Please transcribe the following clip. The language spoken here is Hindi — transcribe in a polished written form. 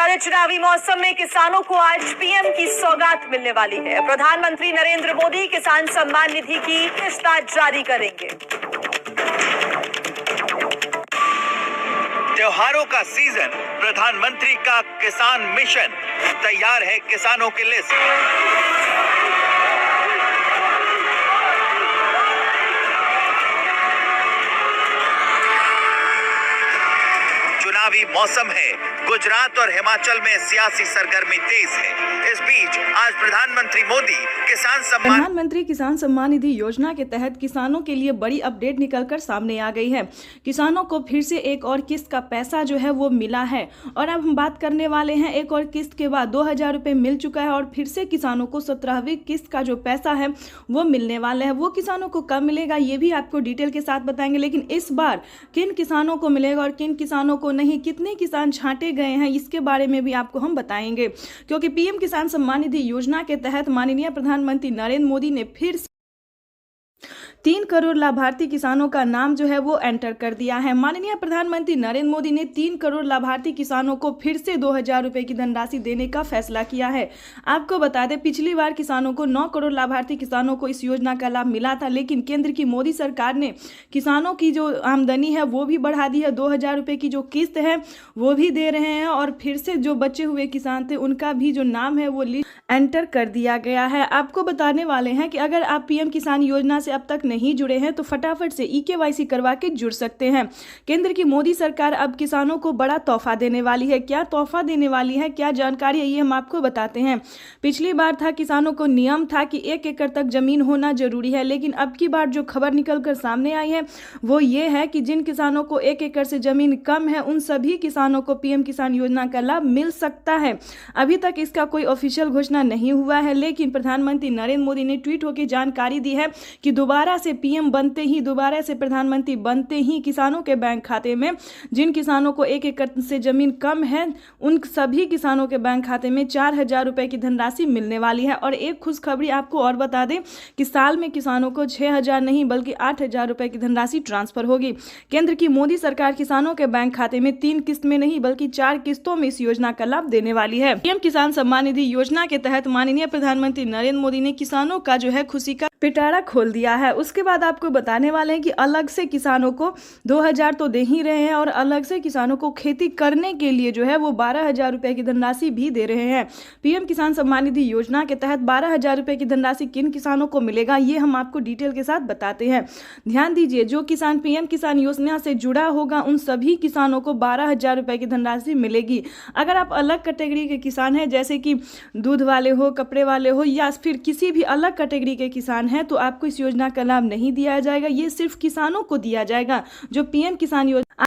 बता दें, चुनावी मौसम में किसानों को आज पीएम की सौगात मिलने वाली है। प्रधानमंत्री नरेंद्र मोदी किसान सम्मान निधि की किस्त आज जारी करेंगे। त्योहारों का सीजन, प्रधानमंत्री का किसान मिशन, तैयार है किसानों की लिस्ट। चुनावी मौसम है, गुजरात और हिमाचल में सियासी सरगर्मी तेज है। इस बीच आज प्रधानमंत्री किसान सम्मान निधि योजना के तहत किसानों के लिए बड़ी अपडेट निकलकर सामने आ गई है। किसानों को फिर से एक और किस्त का पैसा जो है वो मिला है और अब हम बात करने वाले हैं एक और किस्त के बाद 2000 रुपये मिल चुका है और फिर से किसानों को 17वीं किस्त का जो पैसा है वो मिलने वाला है। वो किसानों को कब मिलेगा ये भी आपको डिटेल के साथ बताएंगे, लेकिन इस बार किन किसानों को मिलेगा और किन किसानों को नहीं, कितने किसान छांटे गए हैं, इसके बारे में भी आपको हम बताएंगे। क्योंकि पीएम किसान सम्मान निधि योजना के तहत माननीय प्रधानमंत्री नरेंद्र मोदी ने फिर 3 करोड़ लाभार्थी किसानों का नाम जो है वो एंटर कर दिया है। माननीय प्रधानमंत्री नरेंद्र मोदी ने 3 करोड़ लाभार्थी किसानों को फिर से 2000 रुपये की धनराशि देने का फैसला किया है। आपको बता दें, पिछली बार किसानों को 9 करोड़ लाभार्थी किसानों को इस योजना का लाभ मिला था, लेकिन केंद्र की मोदी सरकार ने किसानों की जो आमदनी है वो भी बढ़ा दी है। 2000 रुपये की जो किस्त है वो भी दे रहे हैं और फिर से जो बचे हुए किसान थे उनका भी जो नाम है वो लिस्ट एंटर कर दिया गया है। आपको बताने वाले हैं कि अगर आप पीएम किसान योजना से अब तक नहीं जुड़े हैं तो फटाफट से EKYC करवा के जुड़ सकते हैं। केंद्र की मोदी सरकार अब किसानों को बड़ा तोहफा देने वाली है। क्या तोहफा देने वाली है, क्या जानकारी है, ये हम आपको बताते हैं। पिछली बार था किसानों को नियम था कि 1 एकड़ तक जमीन होना जरूरी है, लेकिन अब की बार जो खबर निकल कर सामने आई है वो ये है कि जिन किसानों को 1 एकड़ से जमीन कम है उन सभी किसानों को पीएम किसान योजना का लाभ मिल सकता है। अभी तक इसका कोई ऑफिशियल घोषणा नहीं हुआ है, लेकिन प्रधानमंत्री नरेंद्र मोदी ने ट्वीट होकर जानकारी दी है कि दोबारा से पीएम बनते ही, दोबारा से प्रधानमंत्री बनते ही किसानों के बैंक खाते में, जिन किसानों को 1 एकड़ से जमीन कम है उन सभी किसानों के बैंक खाते में 4000 रुपए की धनराशि मिलने वाली है। और एक खुशखबरी आपको और बता दें कि साल में किसानों को 6000 नहीं बल्कि 8000 रुपए की धनराशि ट्रांसफर होगी। केंद्र की मोदी सरकार किसानों के बैंक खाते में 3 किस्त में नहीं बल्कि 4 किस्तों में इस योजना का लाभ देने वाली है। पीएम किसान सम्मान निधि योजना के तहत माननीय प्रधानमंत्री नरेंद्र मोदी ने किसानों का जो है खुशी का पिटारा खोल दिया है। उसके बाद आपको बताने वाले हैं कि अलग से किसानों को 2000 तो दे ही रहे हैं और अलग से किसानों को खेती करने के लिए जो है वो 12000 रुपए की धनराशि भी दे रहे हैं। पीएम किसान सम्मान निधि योजना के तहत 12000 रुपए की धनराशि किन किसानों को मिलेगा ये हम आपको डिटेल के साथ बताते हैं। ध्यान दीजिए, जो किसान पीएम किसान योजना से जुड़ा होगा उन सभी किसानों को 12000 रुपए की धनराशि मिलेगी। अगर आप अलग कैटेगरी के किसान हैं, जैसे कि दूध वाले हो, कपड़े वाले हो या फिर किसी भी अलग कैटेगरी के किसान हैं, तो आपको इस योजना का लाभ नहीं दिया जाएगा। ये सिर्फ किसानों को दिया जाएगा जो पीएम किसान योजना